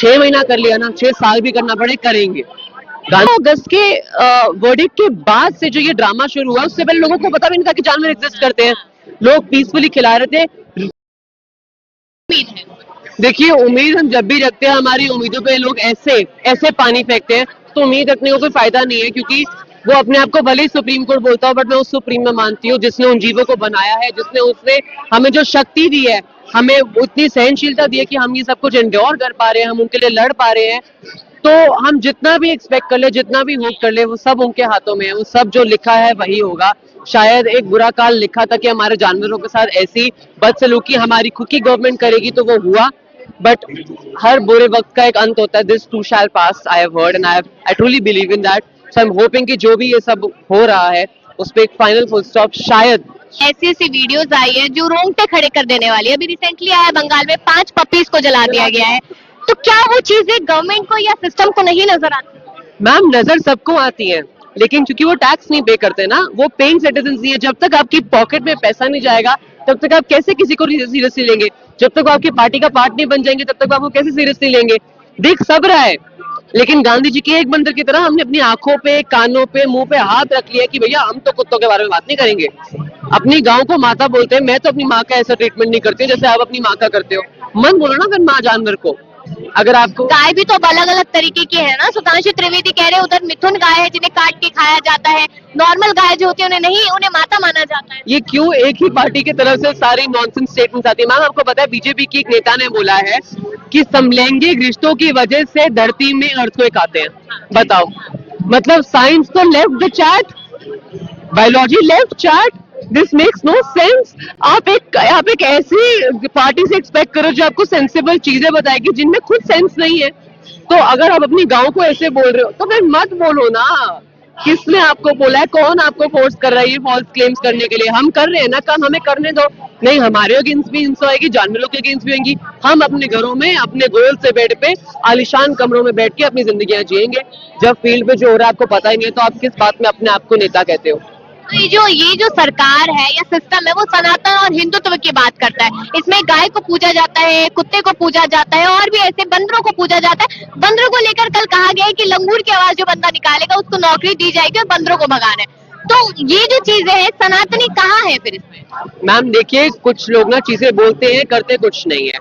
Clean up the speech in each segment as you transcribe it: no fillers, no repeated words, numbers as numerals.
6 महीना कर लिया ना, 6 साल भी करना पड़े करेंगे। अगस्त के वर्डिक्ट के बाद से जो ये ड्रामा शुरू हुआ, उससे पहले लोगों को पता भी नहीं था कि जानवर एग्जिस्ट करते हैं। लोग पीसफुली खिला रहे थे। देखिए, उम्मीद हम जब भी रखते हैं, हमारी उम्मीदों पे लोग ऐसे ऐसे पानी फेंकते हैं, तो उम्मीद रखने को कोई फायदा नहीं है, क्योंकि वो अपने आप को भले ही सुप्रीम कोर्ट बोलता हो, बट मैं उस सुप्रीम में मानती हूँ जिसने उन जीवों को बनाया है, जिसने उसने हमें जो शक्ति दी है, हमें उतनी सहनशीलता दी है कि हम ये सब कुछ एंड्योर कर पा रहे हैं, हम उनके लिए लड़ पा रहे हैं। तो हम जितना भी एक्सपेक्ट कर ले, जितना भी होप कर ले, वो सब उनके हाथों में है। वो सब जो लिखा है वही होगा। शायद एक बुरा काल लिखा था कि हमारे जानवरों के साथ ऐसी बदसलूकी हमारी खुद की गवर्नमेंट करेगी, तो वो हुआ। बट हर बुरे वक्त का एक अंत होता है। This to shell pass, I have heard and I truly believe in that. So I am hoping कि जो भी ये सब हो रहा है उस पर एक फाइनल फुल स्टॉप शायद। ऐसी ऐसी वीडियोस आई है जो रोंगटे खड़े कर देने वाली है। अभी रिसेंटली आया बंगाल में 5 पपीज को जला दिया गया है। तो क्या वो चीजें गवर्नमेंट को या सिस्टम को नहीं नजर आती? मैम, नजर सबको आती है, लेकिन क्योंकि वो टैक्स नहीं पे करते ना, वो पेइंग सिटीजन नहीं है। जब तक आपकी पॉकेट में पैसा नहीं जाएगा, तब तक आप कैसे किसी को सीरियसली लेंगे? जब तक वो आपकी पार्टी का पार्ट नहीं बन जाएंगे, तब तक आपको कैसे सीरियसली लेंगे? देख सब रहा है, लेकिन गांधी जी के एक बंदर की तरह हमने अपनी आंखों पे, कानों पे, मुंह पे हाथ रख लिया कि भैया हम तो कुत्तों के बारे में बात नहीं करेंगे। अपनी गांव को माता बोलते हैं। मैं तो अपनी माँ का ऐसा ट्रीटमेंट नहीं करती हूँ जैसे आप अपनी माँ का करते हो। मन बोलो ना फिर माँ जानवर को। अगर आपको गाय भी तो अलग अलग तरीके की है ना। सुधांशु त्रिवेदी कह रहे हैं उधर मिथुन गाय है जिन्हें काट के खाया जाता है, नॉर्मल गाय जो होती है उन्हें नहीं, उन्हें माता माना जाता है। ये क्यों एक ही पार्टी की तरफ से सारी नॉनसेंस स्टेटमेंट्स आती है? मैम, आपको पता है बीजेपी की एक नेता ने बोला है कि समलैंगिक रिश्तों की वजह से धरती में अर्थक्वेक आते हैं। बताओ, मतलब साइंस तो left the chat, biology left chat. This makes no sense. आप एक ऐसी पार्टी से एक्सपेक्ट करो जो आपको सेंसिबल चीजें बताएगी जिनमें खुद सेंस नहीं है। तो अगर आप अपनी गांव को ऐसे बोल रहे हो तो फिर मत बोलो ना। किसने आपको बोला है? कौन आपको फोर्स कर रहा है ये फॉल्स क्लेम्स करने के लिए? हम कर रहे हैं ना काम, हमें करने दो। नहीं, हमारे अगेंस्ट भी हिंसा होगी, जानवरों के अगेंस्ट भी होगी। हम अपने घरों में अपने गोल से बेड पे आलिशान कमरों में बैठ के अपनी जिंदगियां जिएंगे। जब फील्ड पे जो हो रहा है आपको पता ही नहीं है, तो आप किस बात में अपने आप को नेता कहते हो? तो ये जो सरकार है या सिस्टम है वो सनातन और हिंदुत्व की बात करता है। इसमें गाय को पूजा जाता है, कुत्ते को पूजा जाता है और भी ऐसे बंदरों को पूजा जाता है। बंदरों को लेकर कल कहा गया है कि लंगूर की आवाज जो बंदा निकालेगा उसको नौकरी दी जाएगी और बंदरों को भगाना है। तो ये जो चीजें है सनातनी कहाँ है फिर इसमें? मैम देखिए, कुछ लोग ना चीजें बोलते हैं, करते कुछ नहीं है।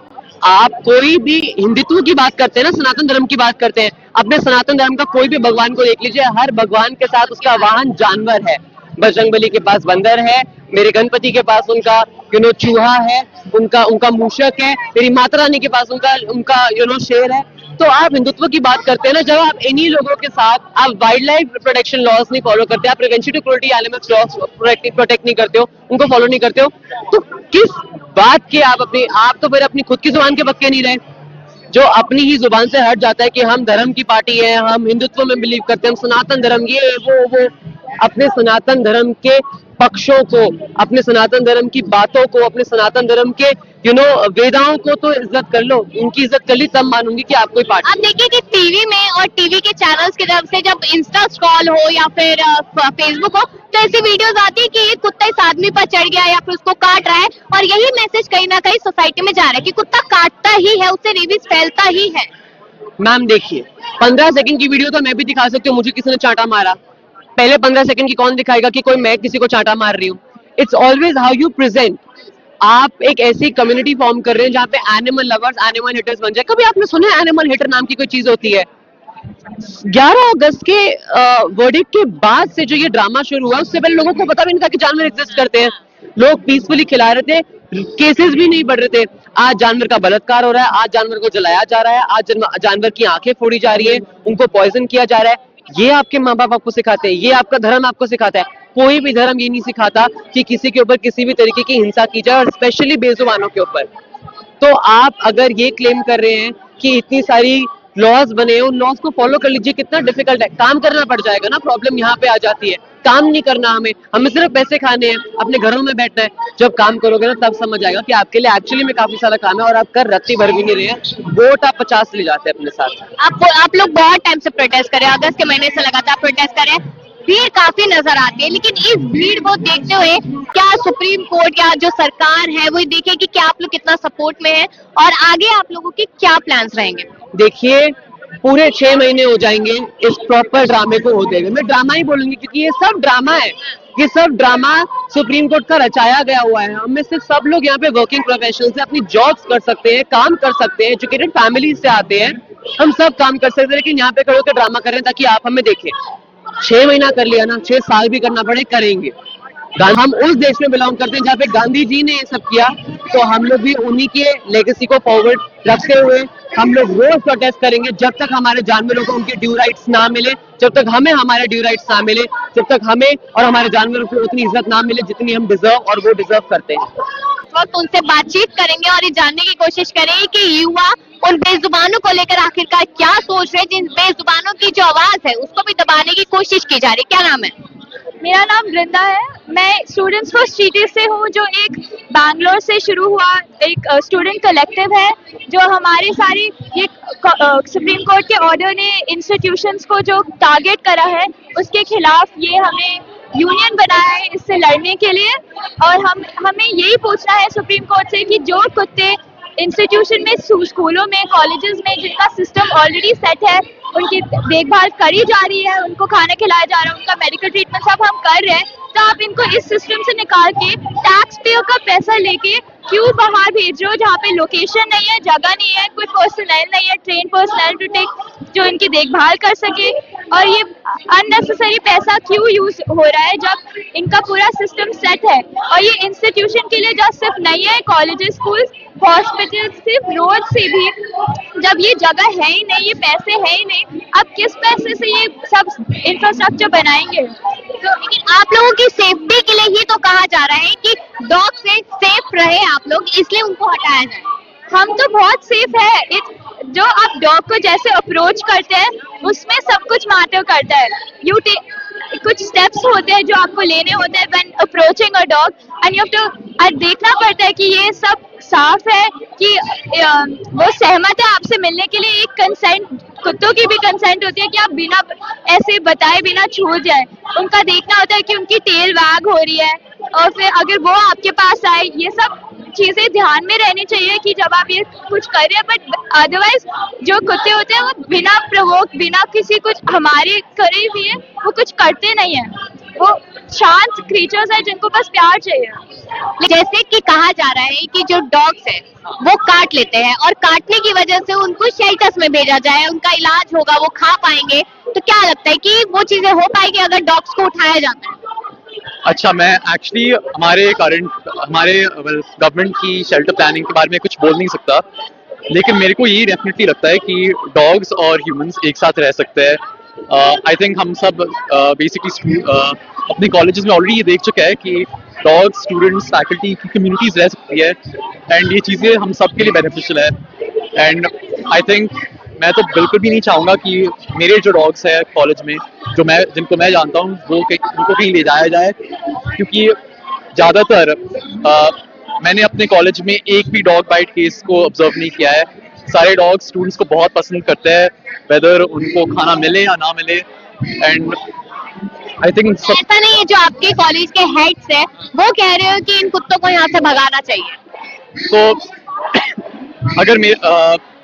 आप कोई भी हिंदुत्व की बात करते हैं ना, सनातन धर्म की बात करते हैं, अपने सनातन धर्म का कोई भी भगवान को देख लीजिए, हर भगवान के साथ उसका वाहन जानवर है। बजरंगबली के पास बंदर है, मेरे गणपति के पास उनका चूहा है, उनका मूषक है, मेरी माता रानी के पास उनका शेर है। तो आप हिंदुत्व की बात करते हैं ना, जब आप इन्हीं लोगों के साथ आप वाइल्ड लाइफ प्रोटेक्शन लॉज नहीं फॉलो करते, आप prevention to cruelty animals laws protect नहीं करते हो, उनको फॉलो नहीं करते हो, तो किस बात के आप तो फिर अपनी खुद की जुबान के पक्के नहीं रहे। जो अपनी ही जुबान से हट जाता है कि हम धर्म की पार्टी है, हम हिंदुत्व में बिलीव करते हैं, हम सनातन धर्म, ये वो अपने सनातन धर्म के पक्षों को, अपने सनातन धर्म की बातों को, अपने सनातन धर्म के वेदाओं को तो इज्जत कर लो। उनकी इज्जत कर ली तब मानूंगी कि आप कोई पार्टी। आप देखिए कि टीवी में और टीवी के चैनल्स की तरफ से जब इंस्टा स्क्रॉल हो या फिर फेसबुक हो तो ऐसी वीडियोस आती है कि एक कुत्ता इस आदमी पर चढ़ गया या फिर उसको काट रहा है और यही मैसेज कहीं ना कहीं सोसाइटी में जा रहा है कि कुत्ता काटता ही है, उससे रेबीज फैलता ही है। मैम देखिए, 15 सेकंड की वीडियो तो मैं भी दिखा सकती हूँ, मुझे किसी ने चांटा मारा। पहले 15 सेकंड की कौन दिखाएगा कि मैं किसी को चांटा मार रही हूँ? It's always how you present. आप एक ऐसी कम्युनिटी फॉर्म कर रहे हैं जहाँ पे एनिमल लवर्स, एनिमल हिटर्स बन जाए। कभी आपने सुना है एनिमल हिटर नाम की कोई चीज होती है? 11 अगस्त के वर्डिक्ट के बाद से जो ये ड्रामा शुरू हुआ, उससे पहले लोगों को पता भी नहीं था कि जानवर एग्जिस्ट करते हैं। लोग पीसफुली खिला रहे थे, केसेस भी नहीं बढ़ रहे थे। आज जानवर का बलात्कार हो रहा है, आज जानवर को जलाया जा रहा है, आज जानवर की आंखें फोड़ी जा रही है, उनको पॉइजन किया जा रहा है। ये आपके माँ बाप आपको सिखाते हैं, ये आपका धर्म आपको सिखाता है। कोई भी धर्म ये नहीं सिखाता कि किसी के ऊपर किसी भी तरीके की हिंसा की जाए, और स्पेशली बेजुबानों के ऊपर। तो आप अगर ये क्लेम कर रहे हैं कि इतनी सारी लॉज बने, उन लॉज को फॉलो कर लीजिए, कितना डिफिकल्ट है, काम करना पड़ जाएगा ना। प्रॉब्लम यहाँ पे आ जाती है, काम नहीं करना हमें सिर्फ पैसे खाने हैं, अपने घरों में बैठना है। जब काम करोगे ना तब समझ आएगा कि आपके लिए एक्चुअली में काफी सारा काम है और आप कर रत्ती भर भी नहीं रहे हैं। वोट आप 50 ले जाते हैं अपने साथ। आप लोग बहुत टाइम से प्रोटेस्ट कर रहे हैं, अगस्त के महीने से लगातार प्रोटेस्ट कर रहे हैं। भीड़ काफी नजर आती है, लेकिन इस भीड़ को देखते हुए क्या सुप्रीम कोर्ट या जो सरकार है वो देखे कि क्या आप लोग कितना सपोर्ट में है और आगे आप लोगों के क्या प्लान्स रहेंगे? देखिए, पूरे 6 महीने हो जाएंगे इस प्रॉपर ड्रामे को होते हुए। मैं ड्रामा ही बोलूंगी क्योंकि ये सब ड्रामा है। ये सब ड्रामा सुप्रीम कोर्ट का रचाया गया हुआ है। हम में से सब लोग यहाँ पे वर्किंग प्रोफेशनल्स हैं, अपनी जॉब्स कर सकते हैं, काम कर सकते हैं, एजुकेटेड फैमिली से आते हैं, हम सब काम कर सकते हैं, लेकिन यहाँ पे खड़े होकर ड्रामा कर रहे हैं ताकि आप हमें देखें। 6 महीना कर लिया ना, 6 साल भी करना पड़े करेंगे। हम उस देश में बिलोंग करते हैं जहाँ पे गांधी जी ने ये सब किया, तो हम लोग भी उन्हीं के लेगेसी को फॉरवर्ड रखते हुए हम लोग रोज प्रोटेस्ट करेंगे जब तक हमारे जानवरों को उनके ड्यू राइट्स ना मिले, जब तक हमें हमारे ड्यू राइट्स ना मिले, जब तक हमें और हमारे जानवरों को उतनी इज्जत ना मिले जितनी हम डिजर्व और वो डिजर्व करते हैं। वक्त उनसे बातचीत करेंगे और ये जानने की कोशिश करेंगे कि युवा उन बेजुबानों को लेकर आखिरकार क्या सोच रहे हैं, जिन बेजुबानों की जो आवाज है उसको भी दबाने की कोशिश की जा रही है। क्या नाम है? मेरा नाम वृंदा है। मैं स्टूडेंट्स फॉर स्ट्रीट से हूँ, जो एक बैंगलोर से शुरू हुआ एक स्टूडेंट कलेक्टिव है, जो हमारे सारे ये सुप्रीम कोर्ट के ऑर्डर ने इंस्टीट्यूशंस को जो टारगेट करा है उसके खिलाफ ये हमें यूनियन बनाया है इससे लड़ने के लिए। और हमें यही पूछना है सुप्रीम कोर्ट से कि जो कुत्ते इंस्टीट्यूशन में, स्कूलों में, कॉलेजेस में जिनका सिस्टम ऑलरेडी सेट है, उनकी देखभाल करी जा रही है, उनको खाना खिलाया जा रहा है, उनका मेडिकल ट्रीटमेंट सब हम कर रहे हैं, तो आप इनको इस सिस्टम से निकाल के टैक्स पेयर का पैसा लेके क्यों बाहर भेज रहे हो जहाँ पे लोकेशन नहीं है, जगह नहीं है, कोई पर्सनल नहीं है, ट्रेन पर्सनल टू टेक जो इनकी देखभाल कर सके। और ये अननेसेसरी पैसा क्यों यूज हो रहा है जब इनका पूरा सिस्टम सेट है। और ये इंस्टीट्यूशन के लिए जस्ट सिर्फ नहीं है, कॉलेजेस, स्कूल, हॉस्पिटल, सिर्फ रोड से भी जब ये जगह है ही नहीं, ये पैसे है ही नहीं, अब किस पैसे से ये सब इंफ्रास्ट्रक्चर बनाएंगे? तो लेकिन आप लोगों की सेफ्टी के लिए ही तो कहा जा रहा है कि डॉग से सेफ रहे आप लोग, इसलिए उनको हटाया जाए। हम तो बहुत सेफ है। जो आप डॉग को जैसे अप्रोच करते हैं उसमें सब कुछ मैटर करता है। कुछ स्टेप्स होते हैं जो आपको लेने होते हैं when approaching a dog, and you have to देखना पड़ता है कि ये सब साफ है, कि वो सहमत है आपसे मिलने के लिए। एक कंसेंट, कुत्तों की भी कंसेंट होती है कि आप बिना ऐसे बताए बिना छू जाए। उनका देखना होता है कि उनकी टेल वैग हो रही है, और फिर अगर वो आपके पास आए, ये सब चीजें ध्यान में रहनी चाहिए कि जब आप ये कुछ कर रहे हैं। बट अदरवाइज जो कुत्ते होते हैं वो बिना प्रोवोक, बिना किसी कुछ हमारे करे हुए वो कुछ करते नहीं है। वो शांत क्रीचर्स है जिनको बस प्यार चाहिए। जैसे कि कहा जा रहा है कि जो डॉग्स है वो काट लेते हैं और काटने की वजह से उनको शेल्टर्स में भेजा जाए, उनका इलाज होगा, वो खा पाएंगे, तो क्या लगता है कि वो चीजें हो पाएगी अगर डॉग्स को उठाया जाता है? अच्छा, मैं एक्चुअली हमारे गवर्नमेंट की शेल्टर प्लानिंग के बारे में कुछ बोल नहीं सकता, लेकिन मेरे को ये डेफिनेटली लगता है कि डॉग्स और ह्यूमंस एक साथ रह सकते हैं। आई थिंक हम सब बेसिकली अपने कॉलेजेस में ऑलरेडी ये देख चुके हैं कि डॉग्स, स्टूडेंट्स, फैकल्टी की कम्युनिटीज रह सकती है, एंड ये चीज़ें हम सब के लिए बेनिफिशियल है। एंड आई थिंक मैं तो बिल्कुल भी नहीं चाहूँगा कि मेरे जो डॉग्स है कॉलेज में, जिनको मैं जानता हूँ, उनको कहीं ले जाया जाए, क्योंकि ज़्यादातर मैंने अपने कॉलेज में एक भी डॉग बाइट केस को ऑब्जर्व नहीं किया है। सारे डॉग्स स्टूडेंट्स को बहुत पसंद करते हैं, वेदर उनको खाना मिले या ना मिले। एंड आई थिंक ऐसा नहीं है, जो आपके कॉलेज के हेड्स है वो कह रहे हो कि इन कुत्तों को यहाँ से भगाना चाहिए, तो अगर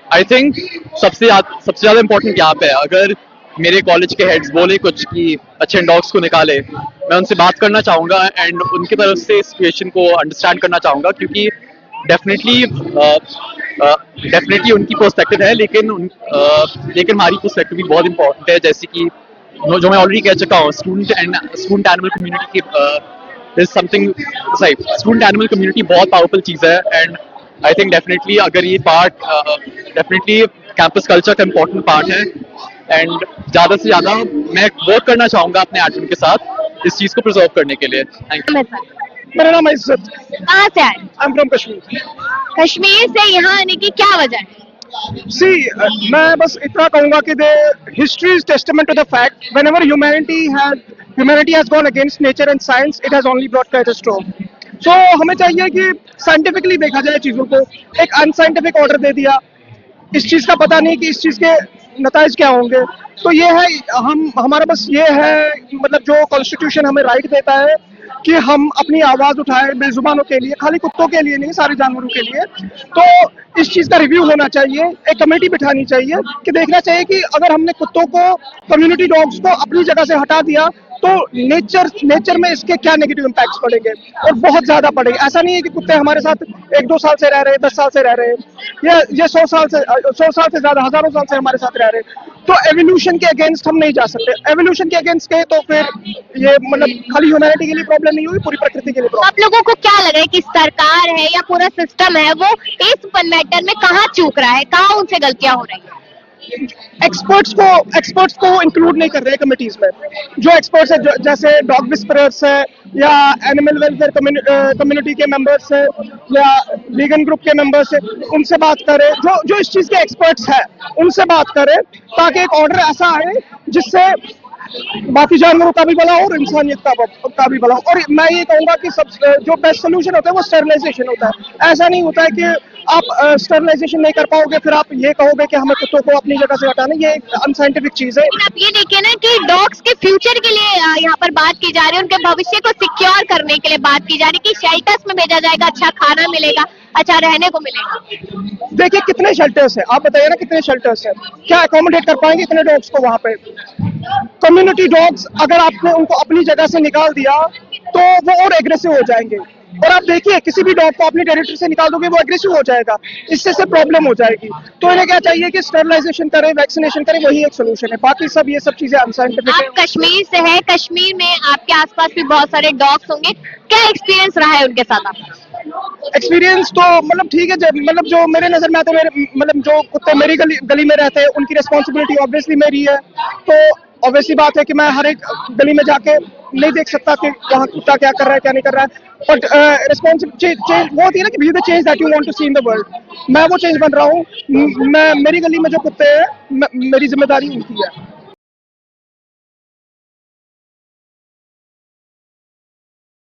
आई थिंक सबसे ज़्यादा इम्पोर्टेंट यहाँ पे है, अगर मेरे कॉलेज के हेड्स बोले कुछ कि अच्छे डॉग्स को निकाले, मैं उनसे बात करना चाहूँगा एंड उनकी तरफ से सिचुएशन को अंडरस्टैंड करना चाहूँगा, क्योंकि डेफिनेटली उनकी पर्सपेक्टिव है, लेकिन हमारी पर्सपेक्टिव भी बहुत इंपॉर्टेंट है। जैसे कि जो मैं ऑलरेडी कह चुका हूँ, स्टूडेंट एनिमल कम्युनिटी की स्टूडेंट एनिमल कम्युनिटी बहुत पावरफुल चीज़ है। एंड आई थिंक डेफिनेटली अगर ये पार्ट डेफिनेटली कैंपस कल्चर का इम्पोर्टेंट पार्ट है, एंड ज़्यादा से ज़्यादा मैं वर्क करना चाहूँगा अपने एडमिन के साथ इस चीज़ को प्रिजर्व करने के लिए। Thank you. मेरा नाम है इज्जत। कहाँ से आए? I am from Kashmir. Kashmir से यहाँ आने की क्या वजह है? सी, मैं बस इतना कहूंगा कि history is testament to the fact whenever humanity has gone against nature and science, it has only brought catastrophe. So हमें चाहिए कि साइंटिफिकली देखा जाए चीजों को। एक अनसाइंटिफिक ऑर्डर दे दिया, इस चीज का पता नहीं कि इस चीज के नताइज क्या होंगे। तो ये है, हमारा बस ये है, मतलब जो कॉन्स्टिट्यूशन हमें राइट देता है कि हम अपनी आवाज उठाएं बेजुबानों के लिए, खाली कुत्तों के लिए नहीं, सारे जानवरों के लिए। तो इस चीज का रिव्यू होना चाहिए, एक कमेटी बिठानी चाहिए कि देखना चाहिए कि अगर हमने कुत्तों को, कम्युनिटी डॉग्स को अपनी जगह से हटा दिया तो नेचर में इसके क्या नेगेटिव इम्पैक्ट्स पड़ेंगे, और बहुत ज्यादा पड़ेंगे। ऐसा नहीं है कि कुत्ते हमारे साथ 1-2 साल से रह रहे हैं, 10 साल से रह रहे हैं, ये 100 साल से ज्यादा, हजारों साल से हमारे साथ रह रहे हैं। तो एवोल्यूशन के अगेंस्ट हम नहीं जा सकते। एवोल्यूशन के अगेंस्ट गए तो फिर ये मतलब खाली ह्यूमैनिटी के लिए प्रॉब्लम नहीं हुई, पूरी प्रकृति के लिए प्रॉब्लम। आप लोगों को क्या लग रहा है कि सरकार है या पूरा सिस्टम है वो इस मैटर में कहाँ चूक रहा है, कहाँ उनसे गलतियां हो रही है? एक्सपर्ट्स को इंक्लूड नहीं कर रहे कमिटीज में। जो एक्सपर्ट्स है, जैसे डॉग विस्परर्स है, या एनिमल वेलफेयर कम्युनिटी के मेंबर्स है, या वीगन ग्रुप के मेंबर्स है, उनसे बात करें। जो इस चीज के एक्सपर्ट्स है उनसे बात करें, ताकि एक ऑर्डर ऐसा आए जिससे बाकी जानवरों का भी भला हो और इंसानियत का भी भला हो। और मैं ये कहूंगा कि सब जो बेस्ट सोल्यूशन होता है वो स्टरलाइजेशन होता है। ऐसा नहीं होता है कि आप स्टरलाइजेशन नहीं कर पाओगे फिर आप ये कहोगे कि हमें कुत्तों को अपनी जगह से हटाना, ये एक अनसाइंटिफिक चीज है। आप ये देखिए ना कि डॉग्स के फ्यूचर के लिए यहाँ पर बात की जा रही है, उनके भविष्य को सिक्योर करने के लिए बात की जा रही है कि शेल्टर्स में भेजा जाएगा, अच्छा खाना मिलेगा, अच्छा रहने को मिलेगा। देखिए कितने शेल्टर्स है, आप बताइए ना कितने शेल्टर्स है, क्या अकोमोडेट कर पाएंगे इतने डॉग्स को वहाँ पे। कम्युनिटी डॉग्स अगर आपने उनको अपनी जगह से निकाल दिया तो वो और एग्रेसिव हो जाएंगे। और आप देखिए किसी भी डॉग को अपनी टेरिटरी से निकाल दोगे वो एग्रेसिव हो जाएगा, इससे से प्रॉब्लम हो जाएगी। तो इन्हें क्या चाहिए कि स्टरलाइजेशन करें, वैक्सीनेशन करें, वही एक सोल्यूशन है। बाकी सब ये सब चीजें अनसाइंटिफिक है। आप कश्मीर से हैं, कश्मीर में आपके आसपास भी बहुत सारे डॉग्स होंगे, क्या एक्सपीरियंस रहा है उनके साथ आपका? एक्सपीरियंस तो मतलब ठीक है, मतलब जो मेरे नजर में, तो मेरे मतलब जो कुत्ते मेरी गली में रहते हैं उनकी रिस्पॉन्सिबिलिटी ऑब्वियसली मेरी है। तो ऑब्वियसली बात है कि मैं हर एक गली में जाके नहीं देख सकता कि वहाँ कुत्ता क्या कर रहा है क्या नहीं कर रहा है। बट रिस्पॉन्सिबिलिटी चेंज वो होती है ना कि be the change that you want to see in the world. मैं वो चेंज बन रहा हूँ। मैं मेरी गली में जो कुत्ते हैं मेरी जिम्मेदारी उनकी है।